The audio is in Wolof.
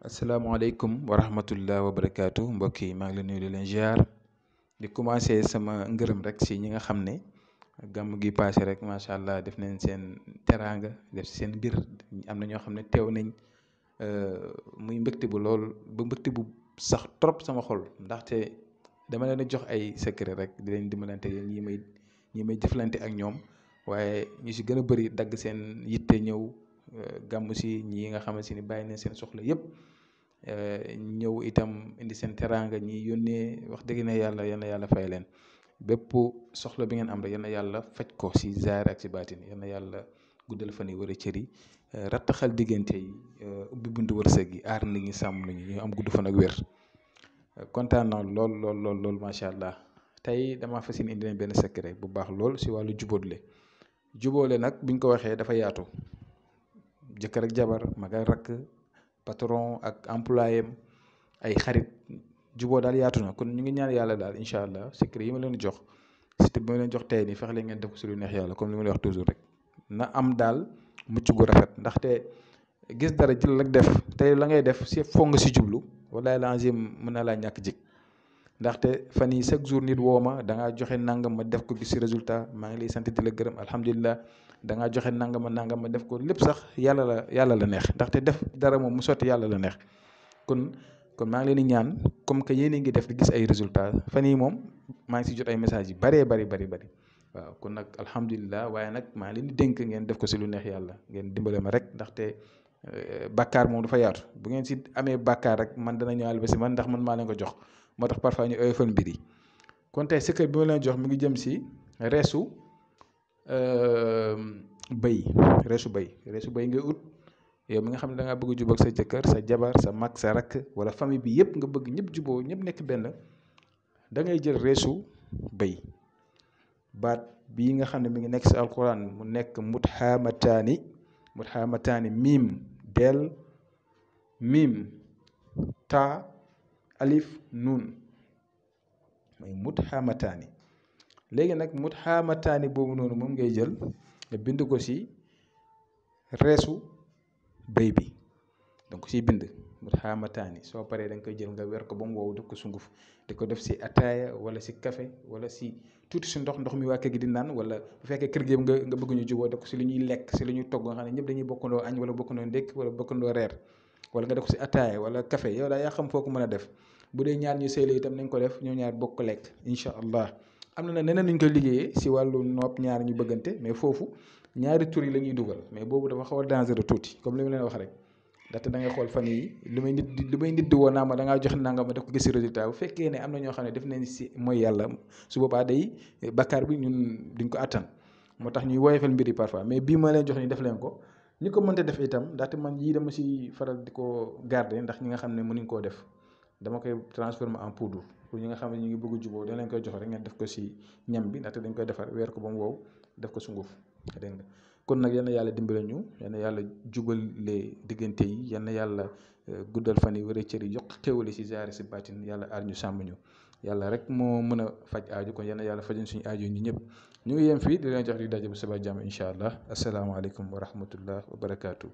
asalaamaaleykum wa rahmatullah wa barakaatu mbokk yi maa ngi leen nuyu di leen ziar di commencé sama ngërëm rek si ñi nga xam ne gàmm gi paase rek macha allah def nañ seen teraanga def si seen mbir am na ñoo xam ne teew nañ muy mbégte bu lool ba mbégte bu sax trop sama xol ndaxte dama leen a jox ay secret rek di leen dimbalante ñi may jëflante ak ñoom waaye ñu si gën a bëri dagg seen yitte ñëw gàmm si ñi nga xamante ni bàyyi nañ seen soxla yëpp ñëw itam indi seen teraanga ñi yónnee wax dëgg na yàlla yal na yàlla fay leen bépp soxla bi ngeen am rek yal na yàlla faj ko si zaahir ak si baatin yal na yàlla guddal fan yi war a cër yi rattaxal diggante yi ubbi buntu wërsëg yi aar nit ñi sàmm nit ñi ñu am gudd fan ak wér kontaan naa lool lool lool lool macha allah tey damaa fas yéene indi leen benn secret bu baax lool si wàllu jubóole nag buñ ko waxee dafa yaatu. jëkkër ak jabar mag ak rakk patron ak employé am ay xarit juboo daal yaatu na kon ñu ngi ñaan yàlla daal incha allah secret yi ma leen jox surtout bi ma leen jox tey nii fexe leen ngeen def ko si lu neex yàlla comme li ma leen wax toujours rek na am daal mucc gu rafet ndaxte gis dara jël ak def tey la ngay def si foog nga si jublu walaay lazim mën na laa ñàkk jig ndaxte fan yi chaque jour nit woo ma da ngaa joxe nangam ma def ko gis si résultat maa ngi lay sant di la gërëm alhamdulilah. da ngaa joxe nangam ma def ko lépp sax yàlla la neex ndaxte def dara moom mu sotti yàlla la neex kon maa ngi leen di ñaan comme que yéen a ngi def di gis ay résultats fan yii moom maa ngi si jot ay messages yu bëree bëri waaw kon nag alhamdulilah waaye nag maa ngi leen di dénk ngeen def ko si lu neex yàlla ngeen dimbale ma rek ndaxte bàkkaar moom dafa yaatu bu ngeen si amee bàkkaar rek man dana ñëwaale ba si man ndax man maa leen ko jox moo tax parfois ñu oyofal mbir yi kon tey secret bi ma leen jox mi ngi jëm si reesu. bëy reesu bëy ngay ut yow mi nga xam ne da ngaa bëgg a jubóog sa jëkkër sa jabar sa mag sa rakk wala famille bi yëpp nga bëgg ñëpp jubóo ñëpp nekk benn da ngay jël reesu bëy baat bii nga xam ne mi ngi nekk si alquran mu nekk muthaamataani miim taa alif nuun mooy muthaamataani léegi nag muthaamataani boobu noonu moom ngay jël nga bind ko ci reesu bëy bi donc ciy bind muthaamataani soo paree da nga koy jël nga wer ko ba mu wow def ko sunguf di ko def ci ataaya wala ci café wala ci tuuti ci ndox mi waa kër gi di naan wala bu fekkee kër gi nga bëgg ñu juboo def ko ci li ñuy lekk ci li ñuy togg nga xam ne ñëpp dañuy bokkandoo añ wala bokkandoo ndékk wala bokkandoo reer wala nga def ko ci ataaya wala café yow daal yaa xam foo ko mën a def bu dee ñaar ñu sëy itam nañ ko def ñoo ñaar bokk lekk incha allah. am na neneen nuñ koy liggéeyee si wàllu nopp ñaar ñu bëggante mais foofu ñaari tur yi la ñuy dugal mais boobu dafa xaw a dangereux tuuti comme li ma leen wax rek ndaxte da ngay xool fan yi li may nit di woo naa ma da ngaa joxe nangam ma def ko gis si résultat bu fekkee ne am na ñoo xam ne def nañ si mooy yàlla su boobaa day bakkaar bi ñun duñ ko attan moo tax ñuy woyofal mbir yi parfois mais bii ma leen jox ni def leen ko ñi ko mënta def itam ndaxte man yii dama si faral di ko garder ndax ñi nga xam ne mënuñ koo def dama koy transformer en poudre pour ñi nga xam ne ñu ngi bëgg a jubóo dañ leen koy jox rek ngeen def ko ci ñam bi ndaxte dañ koy defar weer ko ba mu wow def ko sunguf dégg nga kon nag yal na yàlla dimbale ñu yal na yàlla jubale diggante yi yal na yàlla guddal fan yi wala cër yi yokk xéwale ci zaahir ci baatin yàlla aar ñu sàmm ñu yàlla rek moo mën a faj aaju kon yal na yàlla fajal suñu aaju ñu ñëpp ñu ngi yem fii di leen jox di daje bu suba jàmm incha allah asalaamaaleykum wa rahmatullah wa barakaatu.